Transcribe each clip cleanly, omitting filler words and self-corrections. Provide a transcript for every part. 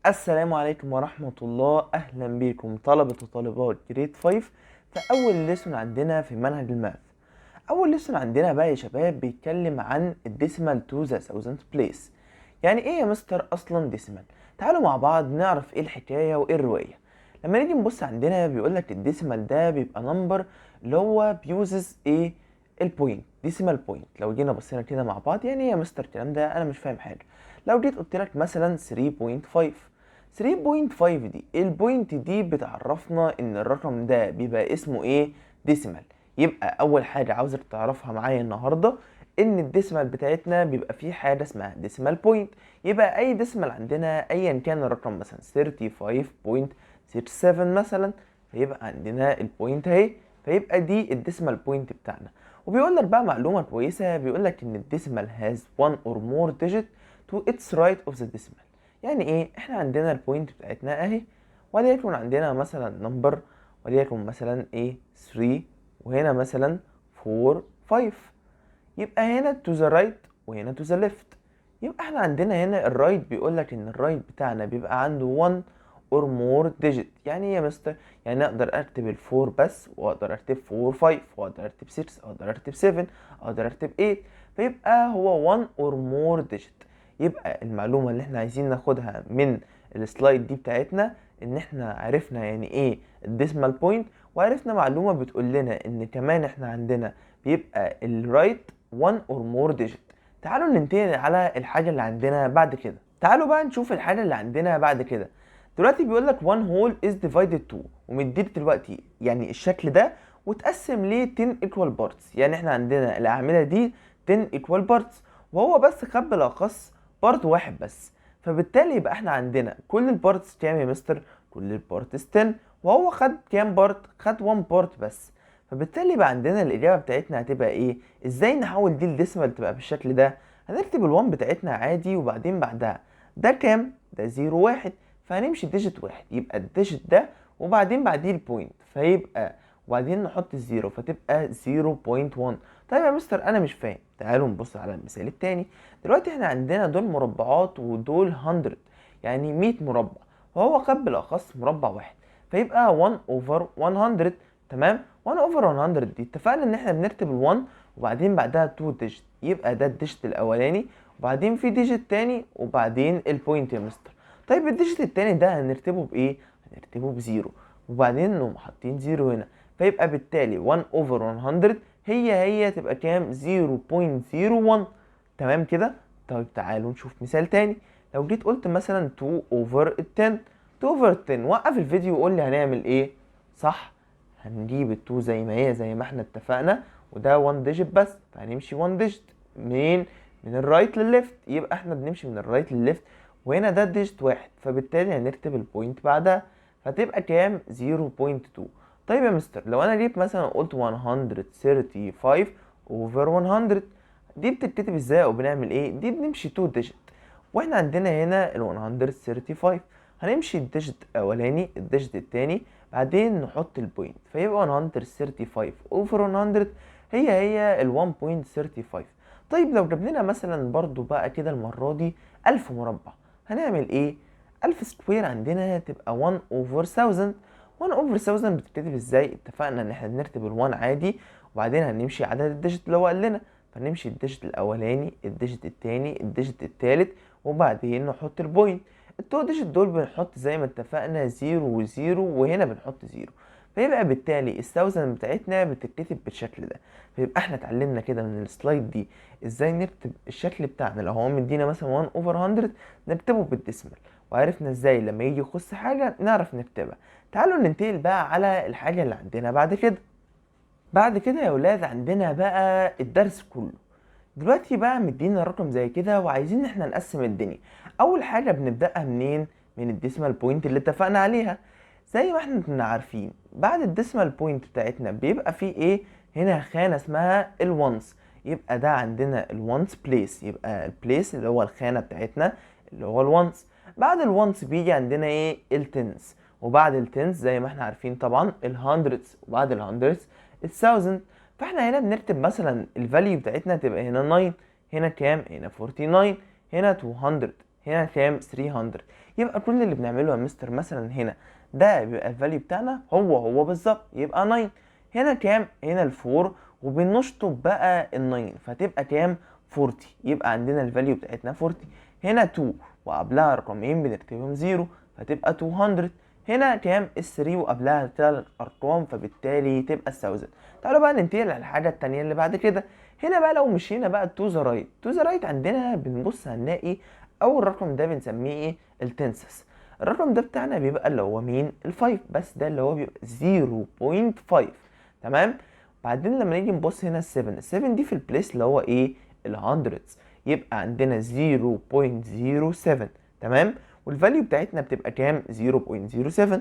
السلام عليكم ورحمة الله. أهلا بكم طلبة وطالبات جريد 5 في أول ليسون عندنا في منهج الماث. أول ليسون عندنا بقى يا شباب بيتكلم عن الديسيمال تو ذا thousandth بليس. يعني إيه يا مستر أصلا ديسيمال؟ تعالوا مع بعض نعرف إيه الحكاية وإيه الرواية. لما نيجي نبص عندنا بيقولك الديسيمال ده بيبقى نمبر اللي هو بيوزز إيه البوينت، ديسيمال بوينت. لو جينا بصينا كده مع بعض يعني إيه يا مستر الكلام ده؟ أنا مش فاهم حاجة. لو جيت قلت لك مثلا 3.5، 3.5 دي البوينت دي بتعرفنا ان الرقم ده بيبقى اسمه ايه؟ ديسيمال. يبقى اول حاجة عاوزك تعرفها معايا النهاردة ان الديسيمال بتاعتنا بيبقى فيه حاجة اسمها ديسيمال بوينت. يبقى اي ديسيمال عندنا ايا كان الرقم مثلا 35.67 مثلا، فيبقى عندنا البوينت اهي، فيبقى دي الديسيمال بوينت بتاعنا. وبيقول لك بقى معلومة كويسة، بيقول لك ان الديسيمال has one or more digit to its right of the decimal. يعني ايه؟ احنا عندنا البوينت بتاعتنا اهي، وليكن عندنا مثلا نمبر، وليكن مثلا ايه 3، وهنا مثلا 4 5. يبقى هنا to the right وهنا to the left. يبقى احنا عندنا هنا الرايت بيقول لك ان الرايت بتاعنا بيبقى عنده 1 or more digit. يعني ايه يا مستر؟ يعني اقدر اكتب الفور بس، واقدر اكتب 4 5، واقدر اكتب 6، اقدر اكتب 7، اقدر اكتب 8. فيبقى هو 1 or more digit. يبقى المعلومة اللي احنا عايزين ناخدها من السلايد دي بتاعتنا ان احنا عرفنا يعني ايه الديسمال بوينت، وعرفنا معلومة بتقول لنا ان كمان احنا عندنا بيبقى الرايت 1 or more digit. تعالوا ننتقل على الحاجة اللي عندنا بعد كده. تعالوا بقى نشوف الحاجة اللي عندنا بعد كده. دلوقتي بيقول لك one whole is divided to، ومديك دلوقتي يعني الشكل ده وتقسم ليه 10 equal parts. يعني احنا عندنا الأعمدة دي 10 equal parts، وهو بس خد بالأخص بارت واحد بس. فبالتالي يبقى احنا عندنا كل البارتس كام يا مستر؟ كل البارتس 10، وهو خد كام بارت؟ خد 1 بارت بس. فبالتالي يبقى عندنا الإجابة بتاعتنا هتبقى ايه؟ ازاي نحول دي الديسمال تبقى بالشكل ده؟ هنكتب ال1 بتاعتنا عادي، وبعدين بعدها ده كام؟ ده 0 1، فهنمشي ديجيت واحد، يبقى الديجيت ده وبعدين بعديه البوينت، فيبقى وبعدين نحط الزيرو فتبقى 0.1. طيب يا مستر انا مش فاهم، تعالوا نبص على المثال التاني. دلوقتي احنا عندنا دول مربعات ودول 100، يعني 100 مربع، وهو خد بالاخص مربع واحد، فيبقى 1 over 100. تمام، 1 over 100 دي اتفقنا ان احنا بنكتب ال1 وبعدين بعدها 2 ديجيت، يبقى ده الديجيت الاولاني، وبعدين في ديجيت تاني، وبعدين البوينت يا مستر. طيب الديجيت التاني ده هنرتبه بايه؟ هنرتبه بزيرو، وبعدين نقوم حاطين زيرو هنا، فيبقى بالتالي 1 over 100 هي تبقى كام؟ 0.01. تمام كده. طيب تعالوا نشوف مثال تاني. لو جيت قلت مثلا 2 over 10، 2 over 10، وقف الفيديو وقول لي هنعمل ايه. صح، هنجيب ال 2 زي ما هي زي ما احنا اتفقنا، وده 1 ديجيت بس، فهنمشي 1 ديجيت منين؟ من الرايت للليفت. يبقى احنا بنمشي من الرايت للليفت، وهنا ده ديجيت واحد، فبالتالي هنكتب البوينت بعدها، فتبقى كام؟ 0.2. طيب يا مستر لو انا جيت مثلا قلت 135 over 100، دي بتتكتب ازاي او بنعمل ايه؟ دي بنمشي 2 ديجيت، واحنا عندنا هنا ال 135 هنمشي الديجيت الاولاني الديجيت التاني، بعدين نحط البوينت، فيبقى 135 over 100 هي ال 1.35. طيب لو جبنا مثلا برضو بقى كده المرة دي 1000 مربع، هنعمل ايه؟ 1000 سكوير عندنا تبقى 1 over 1000. 1 over 1000 بتتكتب ازاي؟ اتفقنا ان احنا بنكتب ال1 عادي، وبعدين هنمشي عدد الديجيت اللي هو قال لنا، فنمشي الديجيت الاولاني الديجيت التاني الديجيت التالت، وبعدين نحط البوينت. التو ديجيت دول بنحط زي ما اتفقنا 0 و0، وهنا بنحط 0. فيبقى بالتالي الثاوزند بتاعتنا بتتكتب بالشكل ده. فيبقى احنا اتعلمنا كده من السلايد دي ازاي نكتب الشكل بتاعنا. لو هو مدينا مثلا 1 over 100 نكتبه بالديسمال، وعرفنا ازاي لما يجي يخص حاجة نعرف نكتبها. تعالوا ننتقل بقى على الحاجة اللي عندنا بعد كده. بعد كده يا ولاد عندنا بقى الدرس كله. دلوقتي بقى مدينا رقم زي كده وعايزين ان احنا نقسم الدنيا. اول حاجة بنبدأها منين؟ من الديسمال بوينت اللي اتفقنا عليها. زي ما احنا كنا عارفين بعد الديسمال بوينت بتاعتنا بيبقى فيه ايه؟ هنا خانة اسمها الونس، يبقى ده عندنا الونس بليس، يبقى البليس اللي هو الخانة بتاعتنا اللي هو الونس. بعد الونس بيجي عندنا ايه؟ التنس، وبعد التنس زي ما احنا عارفين طبعا الهندردز، وبعد الهندردز الثاوزند. فاحنا هنا بنكتب مثلا الفاليو بتاعتنا تبقى هنا 9، هنا كام؟ هنا 49، هنا 200، هنا كام 300. يبقى كل اللي بنعمله يا مستر مثلا هنا ده بيبقى الفاليو بتاعنا هو بالظبط، يبقى 9. هنا كام؟ هنا الفور، وبنشطب بقى ال9 فتبقى كام 40. يبقى عندنا الفاليو بتاعتنا 40. هنا 2 وقبلها رقمين بنكتبهم 0 فتبقى 200. هنا كام ال3 وقبلها 3 ارقام فبالتالي تبقى 1000. تعالوا بقى ننتقل على الحاجه التانية اللي بعد كده. هنا بقى لو مشينا بقى تو ذا رايت، تو ذا رايت عندنا بنبص هنلاقي اول رقم ده بنسميه ايه؟ التنسس. الرقم ده بتاعنا بيبقى اللي هو مين؟ الفايف، بس ده اللي هو بيبقى 0.5. تمام. بعدين لما نيجي نبص هنا ال7، ال7 دي في البليس اللي هو ايه؟ الهندردز، يبقى عندنا 0.07. تمام. والفاليو بتاعتنا بتبقى كام؟ 0.07.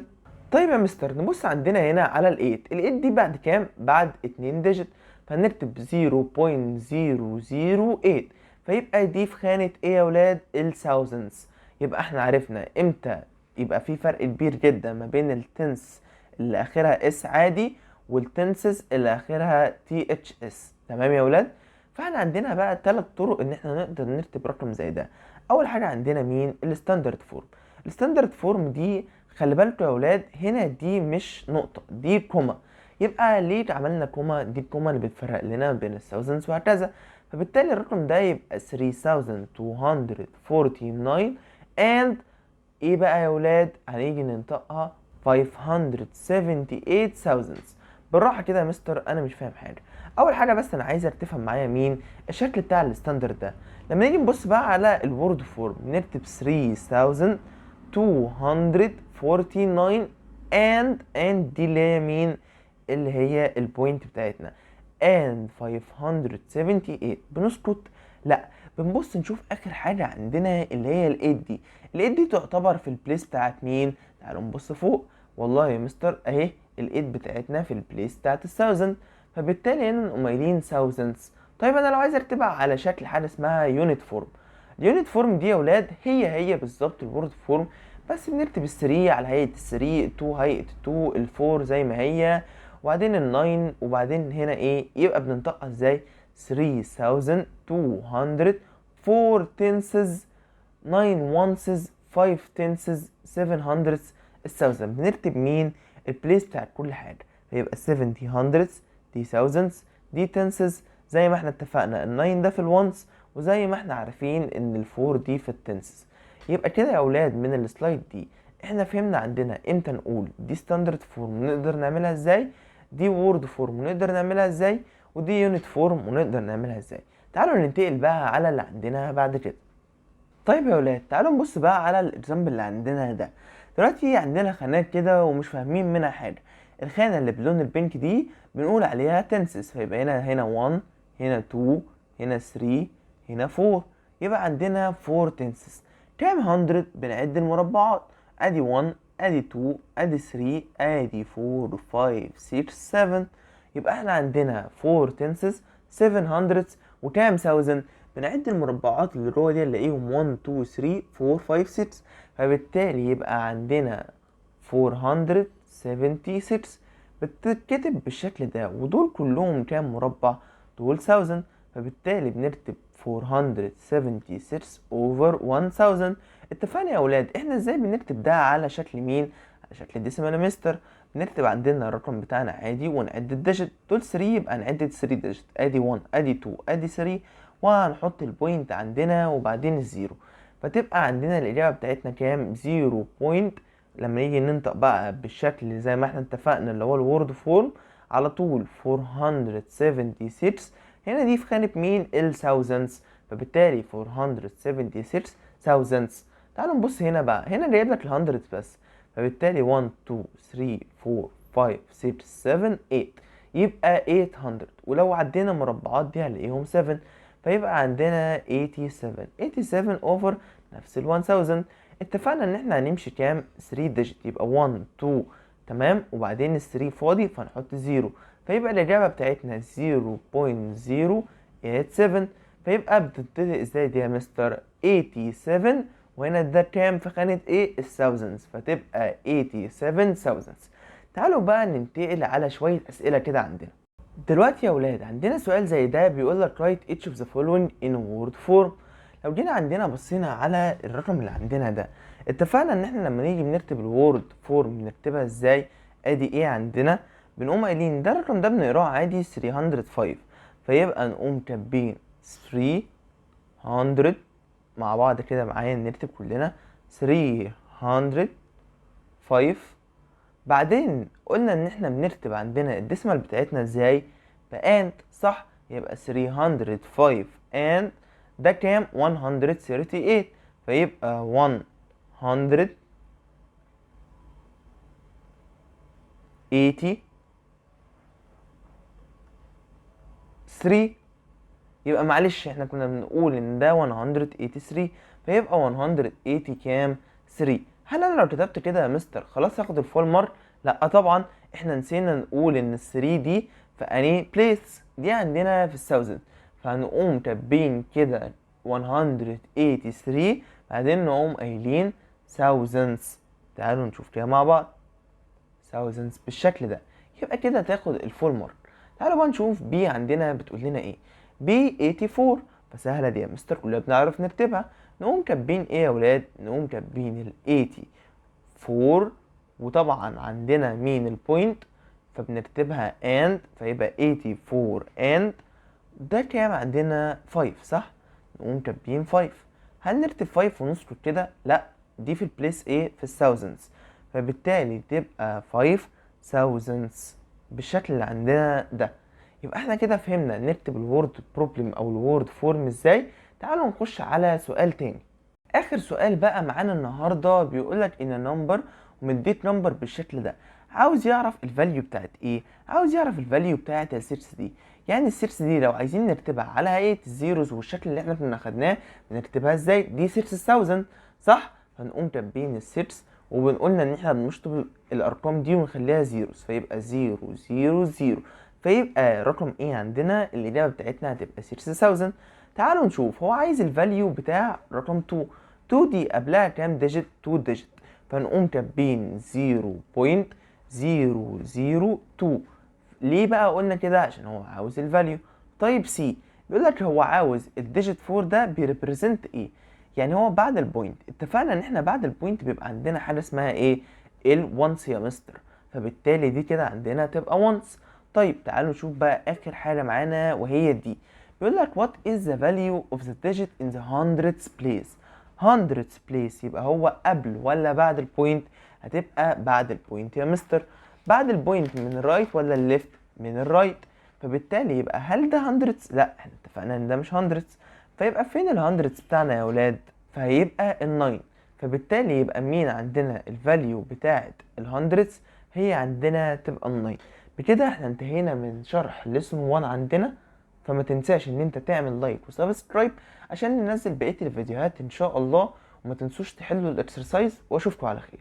طيب يا مستر نبص عندنا هنا على ال8 دي بعد كام؟ بعد 2 ديجيت، فنكتب 0.008. فيبقى دي في خانة ايه يا ولاد؟ الثاوزندز. يبقى احنا عرفنا امتى يبقى في فرق كبير جدا ما بين التنس اللي اخرها اس عادي والتنسز اللي اخرها تي اتش اس. تمام يا ولاد. فاحنا عندنا بقى 3 طرق ان احنا نقدر نكتب رقم زي ده. اول حاجة عندنا مين؟ الستاندرد فورم. الستاندرد فورم دي خلي بالكوا يا ولاد هنا دي مش نقطة، دي كوما. يبقى ليه عملنا كوما؟ دي الكوما اللي بتفرق لنا بين الثاوزندز وهكذا. فبالتالي الرقم ده يبقى 3249 and ايه بقى يا ولاد؟ هنيجي ننطقها 578,000. بالراحة كده يا مستر انا مش فاهم حاجة. اول حاجة بس انا عايزك تفهم معايا مين الشكل بتاع الستاندرد ده. لما نيجي نبص بقى على الوورد فورم نكتب 3249 and دي اللي هي مين؟ اللي هي البوينت بتاعتنا and 578. بنسكت؟ لا، بنبص نشوف اخر حاجة عندنا اللي هي ال8 دي. ال8 دي تعتبر في البليس بتاعت مين؟ تعالوا نبص فوق. والله يا مستر اهي ال8 بتاعتنا في البليس بتاعت ال1000. فبالتالي هنا نقوم قايلين thousands. طيب انا لو عايز اكتبها على شكل حاجة اسمها يونت فورم. اليونت فورم دي يا ولاد هي بالظبط الوورد فورم، بس بنكتب ال3 على هيئة ال3، ال2 هيئة ال2، ال4 زي ما هي، وبعدين ال9، وبعدين هنا ايه؟ يبقى بننطقها ازاي؟ 3200 4 tenses 9 ones 5 tenses 7 hundreds 1000. بنكتب مين؟ البليس بتاع كل حاجة. فيبقى 70 hundreds دي thousands دي tenses زي ما احنا اتفقنا. ال9 ده في الونس، وزي ما احنا عارفين ان ال4 دي في التنسز. يبقى كده يا اولاد من السلايد دي احنا فهمنا عندنا امتى نقول دي ستاندرد فورم نقدر نعملها ازاي، دي وورد فورم ونقدر نعملها ازاي، ودي يونت فورم ونقدر نعملها ازاي. تعالوا ننتقل بقى على اللي عندنا بعد كده. طيب يا ولاد تعالوا نبص بقى على الاكزامبل اللي عندنا ده. دلوقتي عندنا خانات كده ومش فاهمين منها حاجه. الخانه اللي بلون البينك دي بنقول عليها تنسز، فيبقى هنا 1 هنا 2 هنا 3 هنا 4. يبقى عندنا 4 تنسز. كام 100؟ بنعد المربعات. ادي 1 ادي 2 ادي 3 ادي 4 5 6 7. يبقى احنا عندنا 4 تنسز 700 وكام 1000؟ بنعد المربعات اللي جوه دي نلاقيهم 1 2 3 4 5 6. فبالتالي يبقى عندنا 476 بتتكتب بالشكل ده، ودول كلهم كام مربع؟ دول 1000. فبالتالي بنكتب 476 over 1000. اتفقنا يا اولاد احنا ازاي بنكتب ده على شكل مين؟ على شكل ديسيمال مستر. بنكتب عندنا الرقم بتاعنا عادي ونعد الديجيت. دول 3 يبقى نعد 3 ديجيت، ادي 1 ادي 2 ادي 3، وهنحط البوينت عندنا وبعدين الزيرو. فتبقى عندنا الإجابة بتاعتنا كام؟ 0 بوينت. لما نيجي ننطق بقى بالشكل زي ما احنا اتفقنا اللي هو الوورد فورم على طول 476. هنا دي في خانة مين؟ الثاوزندز. فبالتالي 476 thousands. تعالوا نبص هنا بقى، هنا جايب لك الهندردز بس. فبالتالي 1 2 3 4 5 6 7 8 يبقى 800. ولو عدينا مربعات دي هنلاقيهم 7. فيبقى عندنا 87 اوفر نفس ال 1000. اتفقنا ان احنا هنمشي كام؟ 3 ديجيت، يبقى 1 2 تمام، وبعدين ال 3 فاضي فنحط 0. فيبقى الاجابه بتاعتنا 0.087. فيبقى بتنتهي ازاي دي يا مستر؟ 87، وهنا ده كام في خانه ايه؟ الثاوزندز، فتبقى 87,000. تعالوا بقى ننتقل على شويه اسئله كده عندنا. دلوقتي يا ولاد عندنا سؤال زي ده بيقول لك write each of the following in word form. لو جينا عندنا بصينا على الرقم اللي عندنا ده، اتفقنا ان احنا لما نيجي بنكتب الوورد فورم بنكتبها ازاي. ادي ايه عندنا، بنقوم قايلين ده الرقم ده بنقراه عادي 305، فيبقى نقوم كاتبين 300 مع بعض كده معايا نكتب كلنا 305. بعدين قلنا ان احنا بنكتب عندنا الديسمال بتاعتنا ازاي، باند صح، يبقى 305 and ده كام 138، فيبقى 183. يبقى معلش احنا كنا بنقول ان ده 183، فيبقى 180 كام 3. هل انا لو كتبت كده يا مستر خلاص هاخد الفول مارك؟ لا طبعا، احنا نسينا نقول ان ال3 دي في اني بليس، دي عندنا في الثاوزند، فهنقوم كاتبين كده 183، بعدين نقوم قايلين thousands. تعالوا نشوف كده مع بعض thousands بالشكل ده، يبقى كده تاخد الفول مارك. تعالوا بقى نشوف بي عندنا بتقول لنا ايه. بي 84، فسهله دي يا مستر كلنا بنعرف نكتبها. نقوم كاتبين ايه يا ولاد، نقوم كاتبين ال 84، وطبعا عندنا مين البوينت، فبنكتبها and، فيبقى 84 and ده كام عندنا 5 صح، نقوم كاتبين 5. هل نكتب 5 ونسكت كده؟ لا، دي في البليس ايه في الثاوزندز، فبالتالي تبقى 5 thousands بالشكل اللي عندنا ده. يبقى احنا كده فهمنا نكتب الوورد بروبلم او الوورد فورم ازاي. تعالوا نخش على سؤال تاني. اخر سؤال بقى معانا النهارده بيقولك ان نمبر، ومديك نمبر بالشكل ده، عاوز يعرف الفاليو بتاعت ايه، عاوز يعرف الفاليو بتاعت السيرس دي. يعني السيرس دي لو عايزين نكتبها على هيئه الزيروز والشكل اللي احنا كنا خدناه، بنكتبها ازاي؟ دي 6000 صح، فنقوم كاتبين السيرس، وبنقولنا ان احنا بنشطب الارقام دي ونخليها زيروز، فيبقى 000، فيبقى رقم ايه عندنا، الاجابه بتاعتنا هتبقى 6000. تعالوا نشوف هو عايز الفاليو بتاع رقم 2. 2 دي قبلها كام ديجيت؟ 2 ديجيت، فنقوم كاتبين 0.002. ليه بقى قلنا كده؟ عشان هو عاوز الفاليو. طيب سي بيقول لك هو عاوز الديجيت 4 ده بيريبريزنت ايه، يعني هو بعد البوينت. اتفقنا ان احنا بعد البوينت بيبقى عندنا حاجه اسمها ايه، الونس يا مستر، فبالتالي دي كده عندنا تبقى once. طيب تعالوا نشوف بقى اخر حاجه معانا وهي دي. بيقول لك what is the value of the digit in the hundreds place. hundreds place يبقى هو قبل ولا بعد البوينت؟ هتبقى بعد البوينت يا مستر. بعد البوينت من الرايت ولا الليفت؟ من الرايت، فبالتالي يبقى هل ده hundreds؟ لا، احنا اتفقنا ان ده مش hundreds، فيبقى فين الهندردز بتاعنا يا ولاد؟ فهيبقى ال9، فبالتالي يبقى مين عندنا الفاليو بتاعت الهندردز؟ هي عندنا تبقى ال9. بكده احنا انتهينا من شرح ليسون 1 عندنا، فما تنساش ان انت تعمل لايك وسبسكرايب عشان ننزل بقية الفيديوهات ان شاء الله، وما تنسوش تحلوا الاكسرسايز، واشوفكم على خير.